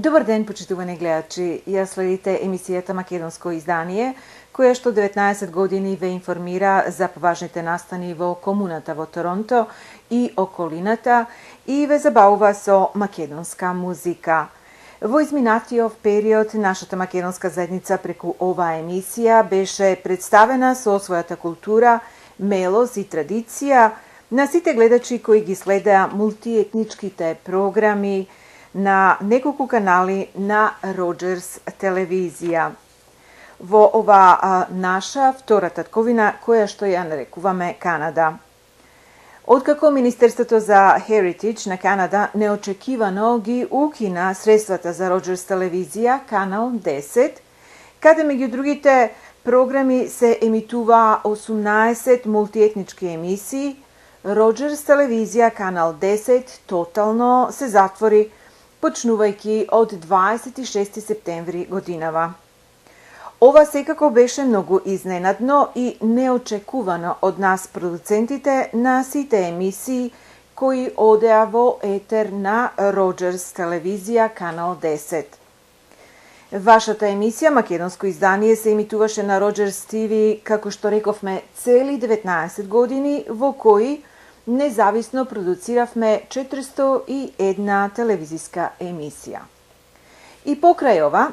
Добар ден, почитувани гледачи. Ја следите емисијата Македонско издание, која што 19 години ве информира за поважните настани во комуната во Торонто и околината и ве забавува со македонска музика. Во изминатиот период, нашата македонска заедница преку оваа емисија беше представена со својата култура, мелоз и традиција на сите гледачи кои ги следеа мултиетничките програми на неколку канали на Роџерс телевизија. Во ова наша втора татковина, која што ја нарекуваме Канада. Откако Министерството за Heritage на Канада неочекивано ги укина средствата за Роџерс телевизија, канал 10, каде меѓу другите програми се емитуваа 18 мултиетнички емисии, Роџерс телевизија, канал 10, тотално се затвори, почнувајќи од 26 септември годинава. Ова секако беше многу изненадно и неочекувано од нас продуцентите на сите емисии кои одеа во етер на Роџерс телевизија, канал 10. Вашата емисија Македонско издание се емитуваше на Роџерс ТВ, како што рековме, цели 19 години, во кои независно продуциравме 401 телевизиска емисија. И покрај ова,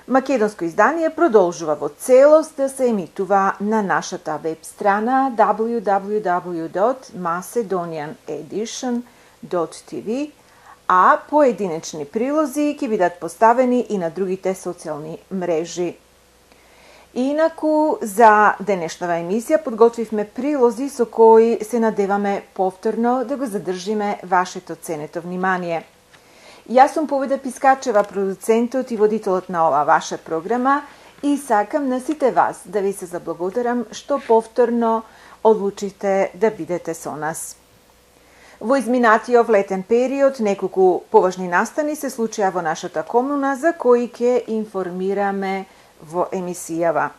Македонско издание продолжува во целост да се емитува на нашата веб страна www.macedonianedition.tv, а поединечни прилози ќе бидат поставени и на другите социјални мрежи. Инаку, за денешнава емисија подготвивме прилози со кои се надеваме повторно да го задржиме вашето ценето внимание. Јас сум Победа Пискачева, продуцентот и водителот на ова ваша програма и сакам на сите вас да ви се заблагодарам што повторно одлучите да бидете со нас. Во изминатиот летен период неколку поважни настани се случија во нашата комуна за кои ќе информираме во емисијава.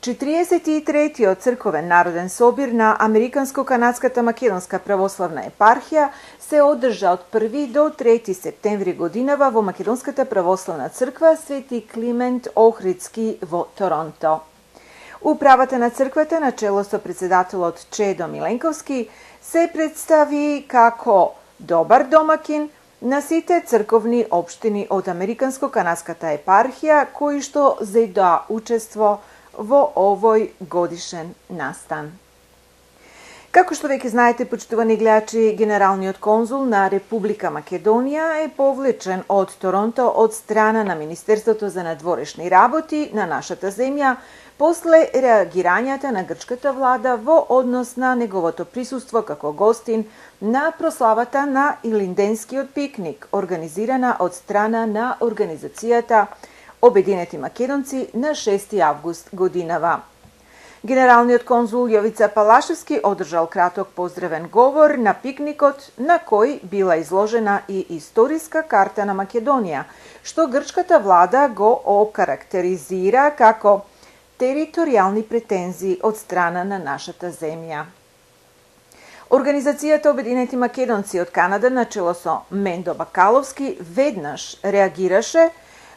43-тиот црковен народен собир на Американско-канадската македонска православна епархија се одржа од 1 до 3 септември годинава во Македонската православна црква Свети Климент Охридски во Торонто. Управата на црквата на чело со председателот Чедо Миленковски се представи како добар домакин на сите црковни општини од Американско-канадската епархија кои што зедоа учество во овој годишен настан. Како што веќе знаете, почитувани гледачи, генералниот конзул на Република Македонија е повлечен од Торонто од страна на Министерството за надворешни работи на нашата земја после реагирањата на грчката влада во однос на неговото присуство како гостин на прославата на Илинденскиот пикник, организирана од страна на организацијата Обединети македонци на 6 август годинава. Генералниот конзул Јовица Палашевски одржал краток поздравен говор на пикникот на кој била изложена и историска карта на Македонија, што грчката влада го окарактеризира како територијални претензии од страна на нашата земја. Организацијата Обединети македонци од Канада на чело со Мендо Бакаловски веднаш реагираше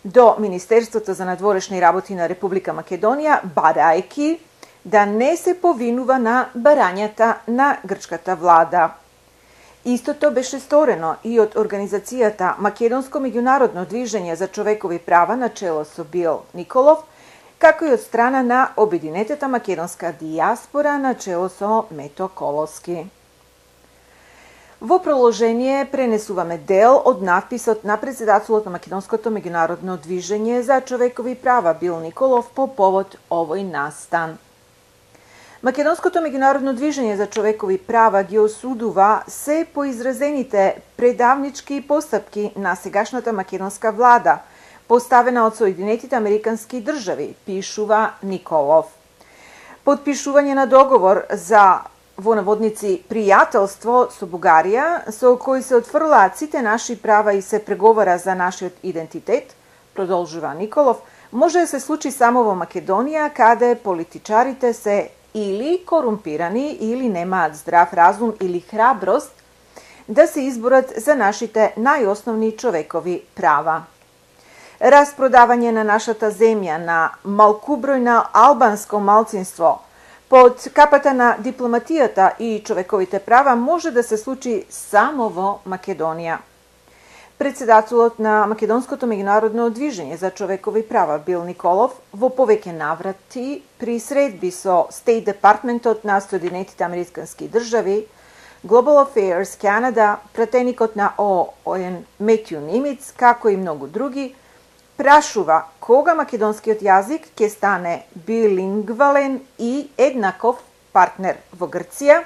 до Министерството за надворешни работи на Република Македонија, барајки да не се повинува на барањата на грчката влада. Истото беше сторено и од организацијата Македонско меѓународно движење за човекови права на чело со Бил Николов, како и од страна на Обединетата македонска дијаспора на чело со Мето Коловски. Во проложение пренесуваме дел од надписот на председателот на Македонското меѓународно движење за човекови права Бил Николов по повод овој настан. Македонското меѓународно движење за човекови права ги осудува се поизразените предавнички постапки на сегашната македонска влада, поставена од Соединетите американски држави, пишува Николов. Подпишување на договор за во наводници пријателство со Бугарија, со кој се отфрлаат сите наши права и се преговара за нашиот идентитет, продолжува Николов, може да се случи само во Македонија, каде политичарите се или корумпирани, или немаат здрав разум или храброст да се изборат за нашите најосновни човекови права. Распродавање на нашата земја на малкубројно албанско малцинство под капата на дипломатијата и човековите права може да се случи само во Македонија. Председателот на Македонското меѓународно движење за човекови права Бил Николов во повеќе наврати при средби со State Департментот на Соединетите Американски држави, Global Affairs Canada, пратеникот на ООН Метју Нимиц, како и многу други, прашува кога македонскиот јазик ќе стане билингвален и еднаков партнер во Грција,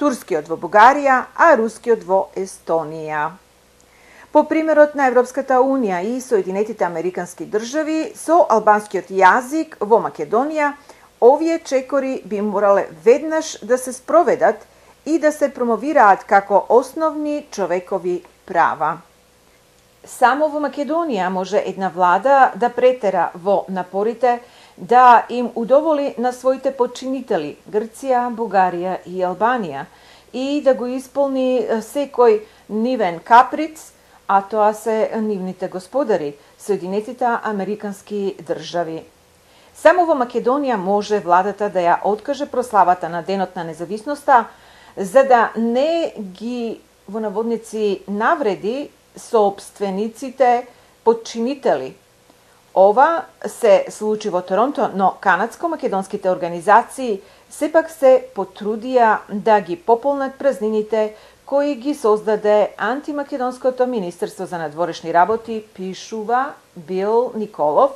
турскиот во Бугарија, а рускиот во Естонија. По примерот на Европската Унија и Соединетите Американски држави, со албанскиот јазик во Македонија, овие чекори би морале веднаш да се спроведат и да се промовираат како основни човекови права. Само во Македонија може една влада да претера во напорите да им удоволи на своите подчинители Грција, Бугарија и Албанија и да го исполни секој нивен каприц, а тоа се нивните господари, Соединетите Американски држави. Само во Македонија може владата да ја откаже прославата на Денот на независноста, за да не ги, во наводници, навреди соопствениците подчинители. Ова се случи во Торонто, но канадско-македонските организации сепак се потрудија да ги пополнат празнините кои ги создаде антимакедонското Министерство за надворешни работи, пишува Бил Николов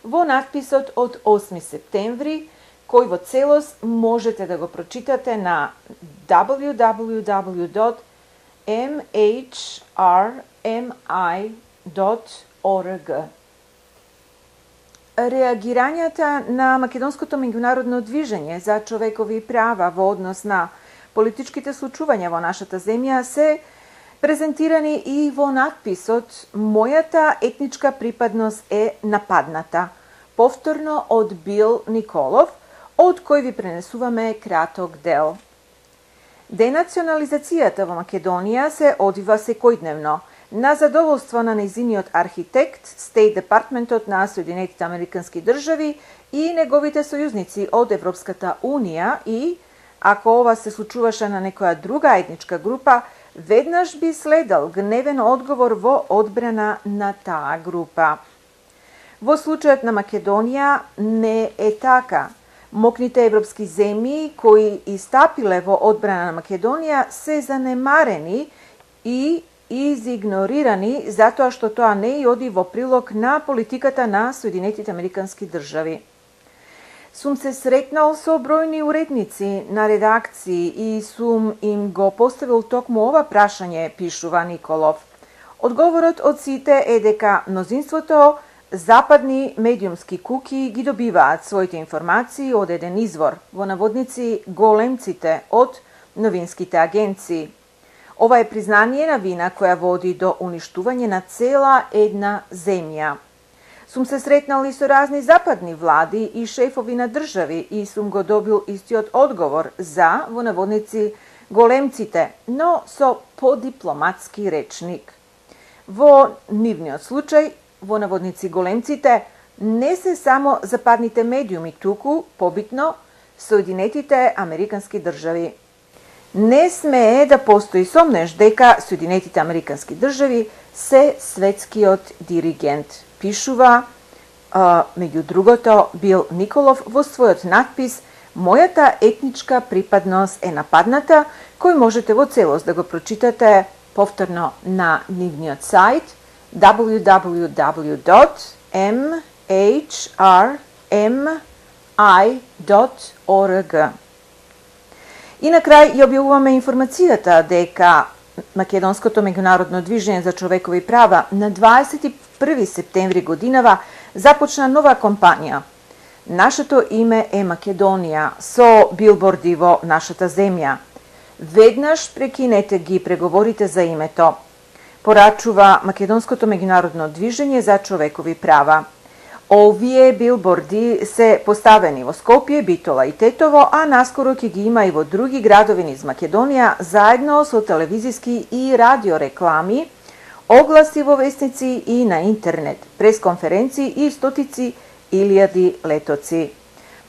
во надписот од 8 септември, кој во целост можете да го прочитате на www.mhrmi.org. Реагирањата на Македонското меѓународно движење за човекови права во однос на политичките случувања во нашата земја се презентирани и во надписот «Мојата етничка припадност е нападната», повторно од Бил Николов, од кој ви пренесуваме краток дел. Денационализацијата во Македонија се одвива секојдневно, на задоволство на нејзиниот архитект, Стейт Департментот на Соединетите Американски држави и неговите сојузници од Европската Унија и, ако ова се случуваше на некоја друга етничка група, веднаш би следел гневен одговор во одбрана на таа група. Во случајот на Македонија не е така. Мокните европски земји кои истапиле во одбрана на Македонија се занемарени и изигнорирани затоа што тоа не и оди во прилог на политиката на Соединетите Американски држави. Сум се сретнал со бројни уредници на редакции и сум им го поставил токму ова прашање, пишува Николов. Одговорот од сите е дека мнозинството западни медиумски куки ги добиваат своите информации од еден извор, во наводници големците од новинските агенции. Ова е признание на вина која води до уништување на цела една земја. Сум се сретнал и со разни западни влади и шефови на држави и сум го добил истиот одговор за, во наводници, големците, но со подипломатски речник. Во нивниот случај, во наводници големците, не се само западните медиуми, туку, побитно, Соединетите Американски држави. Не смее да постои сомнеш дека Соединетите Американски држави се светскиот диригент, пишува, меѓу другото, Бил Николов во својот надпис «Мојата етничка припадност е нападната», кој можете во целост да го прочитате повторно на нивниот сајт www.mhrmi.org. И на крај ја објавуваме информацијата дека Македонското меѓународно движење за човекови права на 21 септември годинава започна нова кампања. Нашето име е Македонија со билборди во нашата земја. Веднаш прекинете ги преговорите за името, порачува Македонското меѓународно движење за човекови права. Овие билборди се поставени во Скопје, Битола и Тетово, а наскоро ќе ги има и во други градови низ Македонија, заедно со телевизиски и радио реклами огласи во вестници и на интернет, пресконференции и стотици илјади летоци.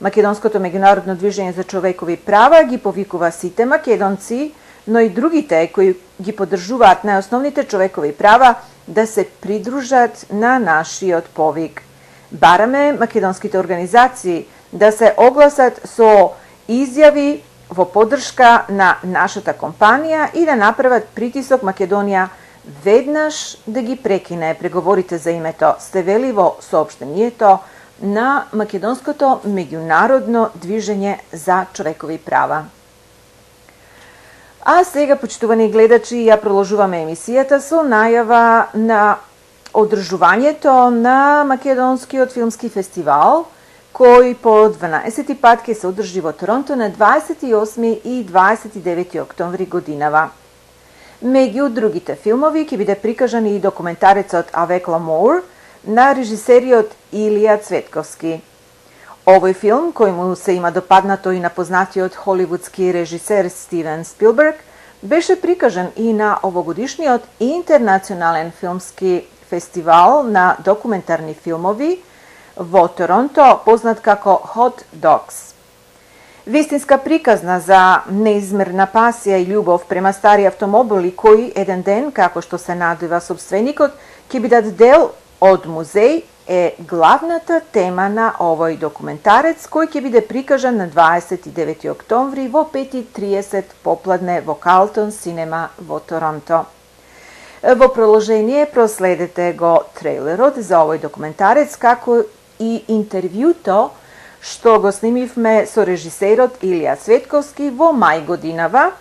Македонското меѓународно движење за човекови права ги повикува сите македонци, но и другите кои ги поддржуваат најосновните човекови права да се придружат на нашиот повик. Бараме македонските организации да се огласат со изјави во поддршка на нашата компанија и да направат притисок Македонија веднаш да ги прекине преговорите за името, се вели во соопштението на Македонското меѓународно движење за човекови права. А сега, почитувани гледачи, ја проложуваме емисијата со најава на одржувањето на Македонскиот филмски фестивал, кој по 12 пат ќе се одржи во Торонто на 28 и 29 октомври годинава. Меѓу другите филмови ќе биде прикажан и документарецот Avec l'amour на режисериот Илија Цветковски. Овој филм, кој му се има допаднато и на познатиот холивудски режисер Стивен Спилберг, беше прикажан и на овогодишниот интернационален филмски фестивал на документарни филмови во Торонто, познат како Hot Docs. Вистинска приказна за неизмерна пасија и љубов према стари автомобили кои еден ден, како што се надува собственикот, ќе бидат дел од музеј, е главната тема на овој документарец, кој ќе биде прикажан на 29 октомври во 5:30 попладне во Carlton Cinema во Торонто. Во проложение проследете го трейлерот за овој документарец, како и интервјуто што го снимивме со режисерот Илија Цветковски во мај годинава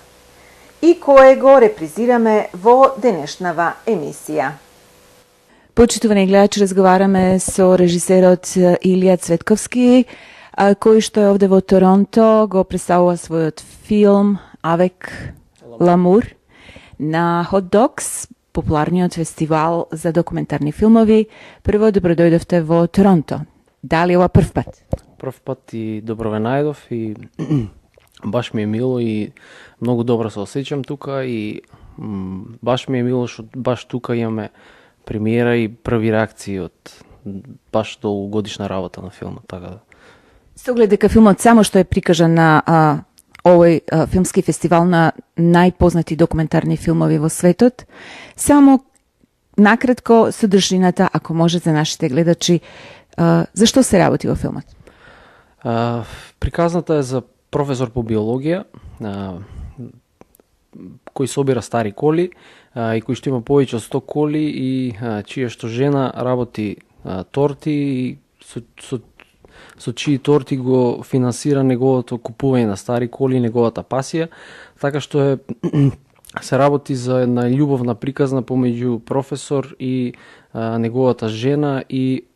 и кое го репризираме во денешнава емисија. Почитувани гледачи, разговараме со режисерот Илија Цветковски, кој што е овде во Торонто, го представува својот филм Avec l'amour на Hot Docs, популарниот фестивал за документарни филмови. Прво, добро дојдовте во Торонто. Дали ова прв пат? Прв пат и добро ве најдов и баш ми е мило и многу добро се осеќам тука и баш ми е мило што баш тука имаме премиера и први реакции од баш долгогодишна работа на филмот, така да. Со оглед дека филмот само што е прикажан на овој филмски фестивал на најпознати документарни филмови во светот, само накратко содржината, ако може за нашите гледачи, зашто се работи во филмот? Приказната е за професор по биологија, кој собира стари коли и кој што има повеќе од 100 коли и чија што жена работи торти и со чии торти го финансира неговото купување на стари коли и неговата пасија, така што се работи за една љубовна приказна помеѓу професор и неговата жена и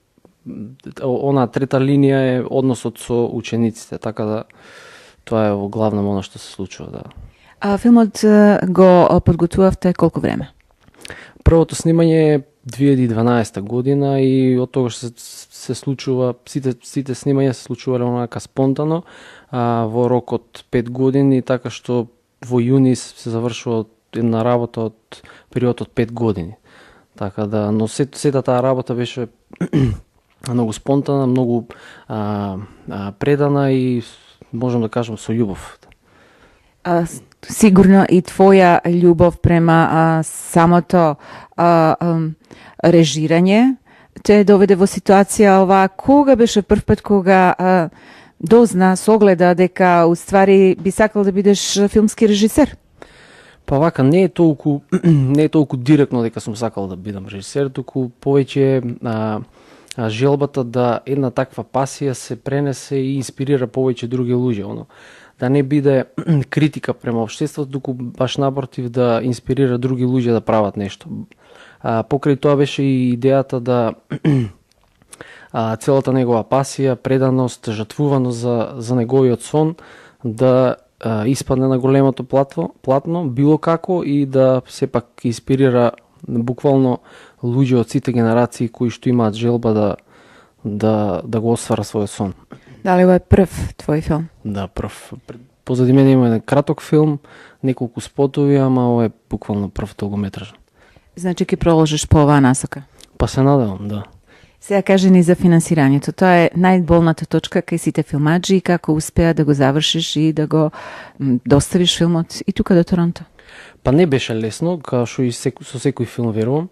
она трета линија е односот со учениците, така да тоа е во главно оно што се случува, да. А филмот го подготвувавте колку време? Првото снимање е 2012 година и од тогаш се случува, сите снимања се случувале онака спонтано, во рок од 5 години, така што во јуни се завршува една работа од период од 5 години. Така да, но сета таа работа беше многу спонтана, многу предана и можам да кажам со љубов. Сигурно и твоја љубов према самото режирање те доведе во ситуација ова. Кога беше прв пат кога дозна, согледа дека уствари би сакал да бидеш филмски режисер? Па вака, не е толку директно дека сум сакал да бидам режисер, туку повеќе желбата да една таква пасија се пренесе и инспирира повеќе други луѓе, да не биде критика према општеството, туку баш напротив да инспирира други луѓе да прават нешто. Покрај тоа беше и идејата да целата негова пасија, преданост, жртвуваност за неговиот сон да испадне на големото платно, било како и да сепак инспирира буквално луѓе од сите генерации кои што имаат желба да го оствара својот сон. Дали ова е прв твој филм? Да, прв. Позади мене има еден краток филм, неколку спотови, ама ова е буквално прв долгометражен. Значи ќе проложиш по оваа насока. Па се надевам, да. Сега кажи ни за финансирањето. Тоа е најболната точка кај сите филмаджи и како успеа да го завршиш и да го доставиш филмот и тука до Торонто. Па не беше лесно, као што и со секој филм верувам.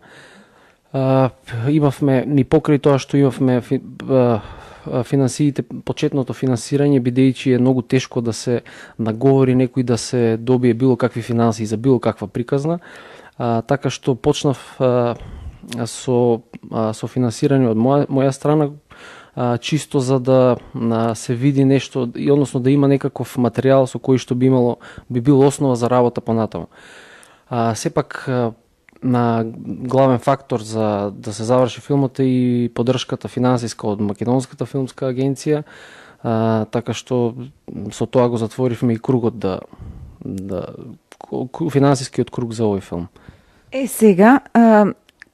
Имавме, ни покрај тоа што имавме финансиите, почетното финансирање, бидејќи е многу тешко да се наговори некој да се добие било какви финансии за било каква приказна, така што почнав со финансирање од моја страна, чисто за да се види нешто и односно да има некаков материјал со кој што би било основа за работа понатаму. Сепак на главен фактор за да се заврши филмот е и поддршката финансиска од Македонската филмска агенција, така што со тоа го затворивме и кругот финансискиот круг за овој филм. Сега,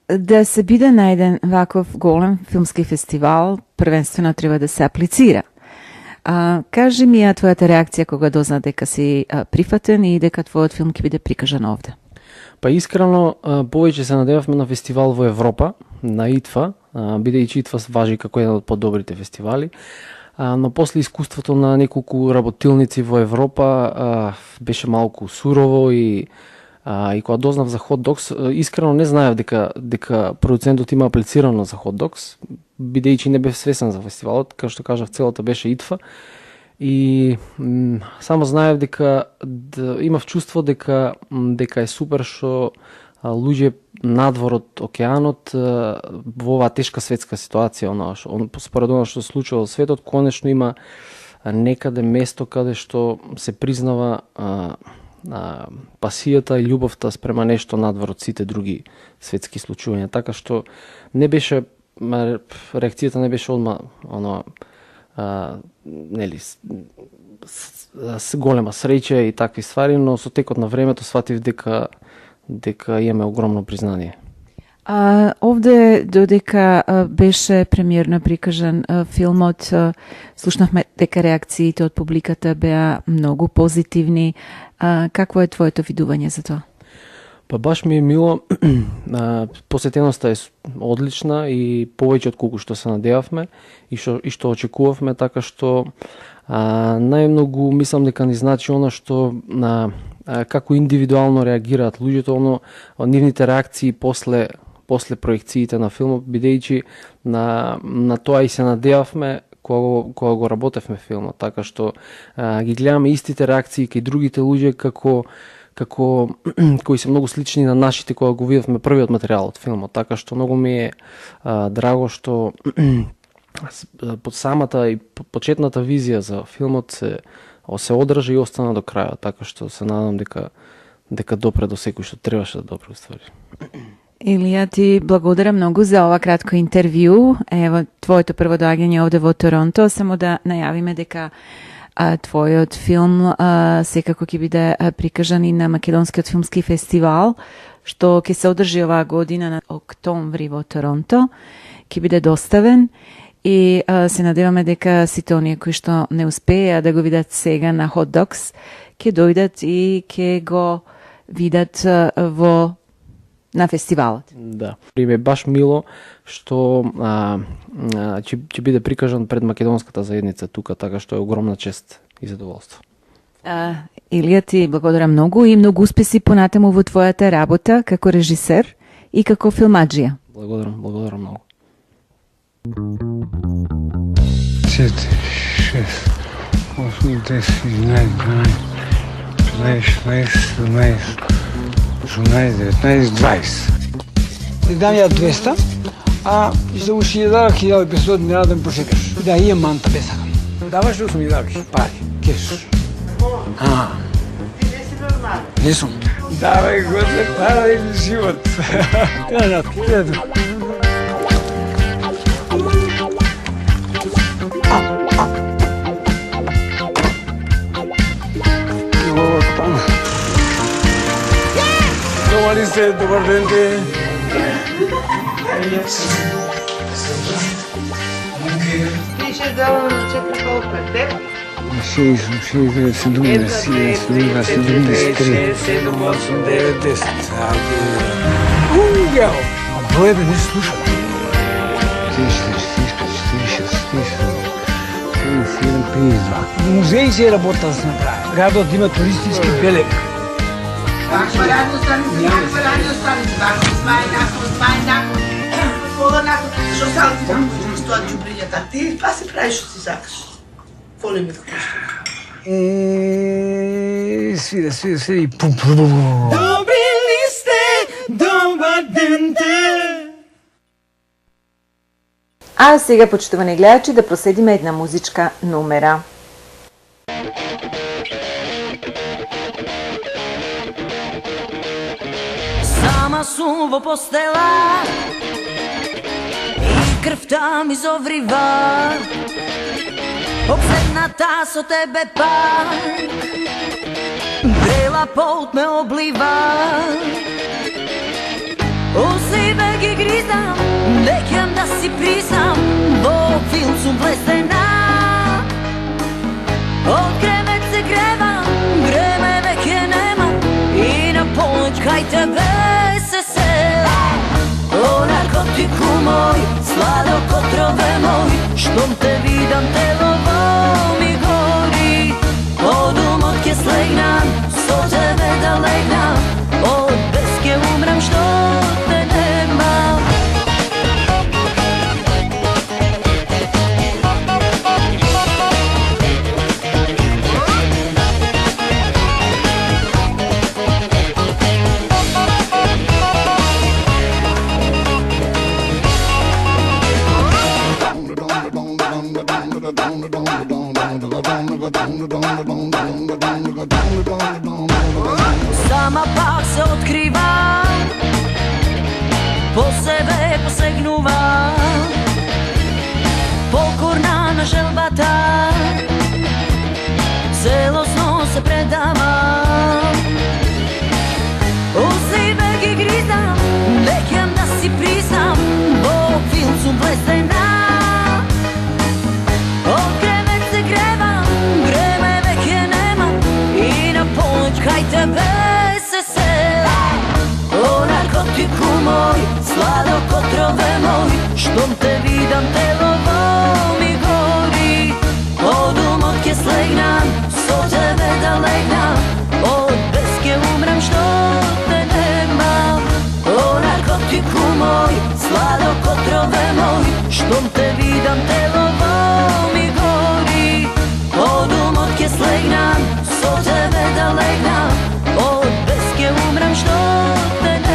да се биде на еден ваков голем филмски фестивал, првенствено треба да се аплицира. Кажи ми твојата реакција кога дозна дека си прифатен и дека твојот филм ќе биде прикажан овде? Па искрено, повеќе се надевавме на фестивал во Европа, на ИТФА, бидејќи ИТФА важи како еден од подобрите фестивали, но после искуството на неколку работилници во Европа беше малку сурово и кога дознав за Hot Dogs, искрено не знаев дека продуцентот има аплицирано за Hot Dogs, бидејќи не бев свесен за фестивалот, како што кажав, целата беше ИТФА. И само знаев дека имав чувство дека е супер што луѓе надвор од океанот во оваа тешка светска ситуација, според она што се случува во светот, конечно има некаде место каде што се признава пасијата и љубовта спрема нешто надвор од сите други светски случувања, така што не беше реакцијата не беше одма нели с голема среќа и такви ствари, но со текот на времето сватив дека имаме огромно признание. Овде додека беше премиерно прикажан филмот, слушнавме дека реакциите од публиката беа многу позитивни. Какво е твоето видување за тоа? Па баш ми е мило, посетеноста е одлична и повеќе од колку што се надевавме и што очекувавме, така што најмногу мислам дека ни значи она што како индивидуално реагираат луѓето, нивните реакции после проекциите на филмот, бидејќи на тоа и се надевавме кога го работевме филмот, така што ги гледаме истите реакции кај другите луѓе како кои се многу слични на нашите кога го видовме првиот материјал од филмот, така што многу ми е драго што под самата и почетната визија за филмот се одржа и остана до крајот, така што се надам дека допре до секој што требаше да допре уствари. Илија, ти благодарам многу за ова кратко интервју. Ево, твоето прво доаѓање овде во Торонто, само да најавиме дека твојот филм секако ќе биде прикажан и на Македонскиот филмски фестивал, што ќе се одржи оваа година на октомври во Торонто, ќе биде доставен и се надеваме дека сите оние кои што не успеа да го видат сега на Hot Dogs, ќе дојдат и ќе го видат на фестивалот. Да. Ми е баш мило што ќе биде прикажан пред македонската заедница тука, така што е огромна чест и задоволство. Илија, ти благодарам многу и многу успеси понатаму во твојата работа како режисер и како филмаджија. Благодарам многу. 4, 6, 8, 10, 11, 12, 13, 14, 15, 18, 19, 20. Ти дам ја 200, а за уши ја дадах 1500 ми радам почекаш. Да, имам манта бесакам. Даваш ли ми дадаш? Пари, кеш. Ти не си нормален. Не сум. Давай, Господи, пара или живот. Кажат, ето. Добар сте, добар ден те. Ти ще давам 4 пол пред теб. 6, 7, 17, 18, 19, 20, 23, 7, 8, 9, 10. стига, а броя не се слуша. 34, музеи се работа да се направи. Градот има туристички белег. Ваква радиостаница, што стало ти таму, што џубрињата, ти па си правиш што си сакаш. Воле ми како што. Свири и пум. Добри ли сте, добар ден те. А сега, почитувани гледачи, да проследиме една музичка номера. Сама сум во постела и крвта ми зоврива, обседната со тебе пак, брела пот ме облива. Усиве ги гризам, не ќам да си признам, во филм сум влезена. Од кревет се гревам, време веќе нема, и на поноќ кај тебе се селам. О, наркотику мој, сладок отрове мој, штом те видам телово ми гори. Од умот ке слегнам, со тебе да легнам, од без ке умрам што те немам. Сама пак се открива, по себе посегнува, покорна на желбата, целосно се предава. Усиве ги гризам, не ќам да си признам, во филм сум влезена. Од кревет се гревам, време веќе нема, и на поноќ кај тебе се селам. О, наркотику мој, сладок отрове мој, штом те видам телово ми гори. Од умот ке слегнам, со тебе да легнам, од без ке умрам што те немам. О, наркотику мој, сладок отрове мој, штом те видам телово ми гори. Од умот ке слегнам, со тебе да легнам, од без ке умрам што те немам.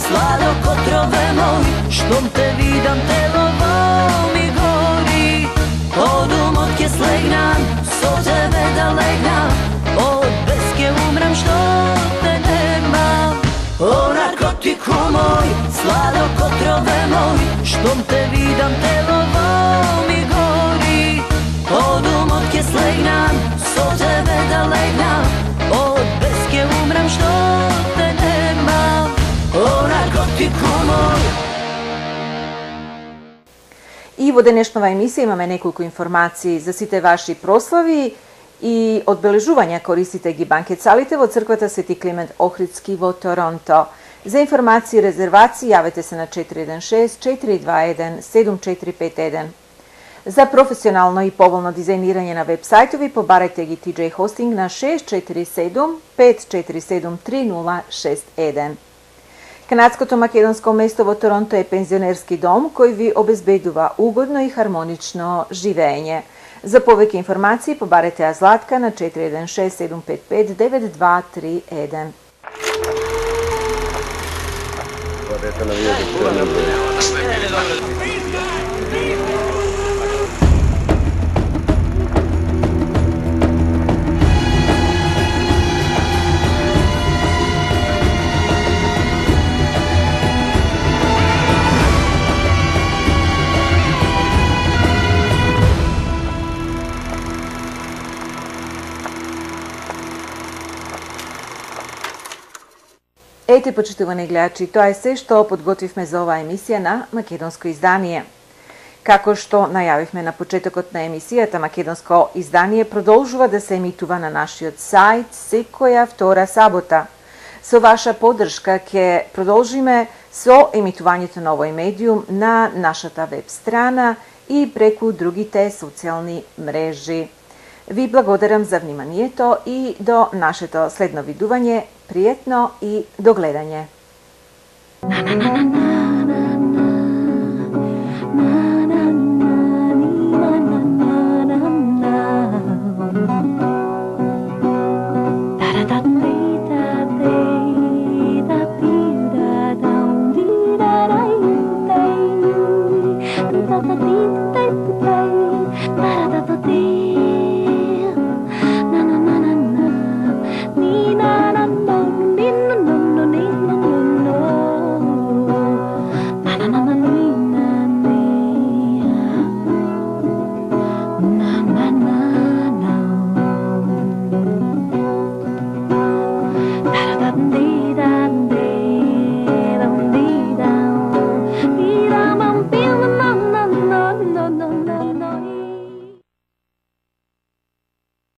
Сладок отрове мој, штом те видам телово ми гори. Од умот ке слегнам, со тебе да легнам, од без ке умрам што те немам. О, наркотику мој, сладок отрове мој, штом те видам телово ми гори. Од умот ке слегнам, со тебе да легнам, од без ке умрам што те немам. О, наркотику мој. И во денешнова емисија имаме неколку информации за сите ваши прослави и одбележувања. Користите ги банкет-салите во црквата Свети Климент Охридски во Торонто. За информации и резервации јавете се на 416-421-7451. За професионално и поволно дизајнирање на веб-сајтови побарајте ги TJ Hosting на 647-547-3061. Канадското македонско место во Торонто е пензионерски дом кој ви обезбедува угодно и хармонично живење. За повеќе информации побарете ја Златка на 416-755-9231. Ете, почитувани гледачи, тоа е се што подготвивме за оваа емисија на Македонско издание. Како што најавивме на почетокот на емисијата, Македонско издание продолжува да се емитува на нашиот сајт секоја втора сабота. Со ваша поддршка ќе продолжиме со емитувањето на овој медиум на нашата веб страна и преку другите социјални мрежи. Ви благодарам за вниманието и до нашето следно видување. Пријатно и до гледање.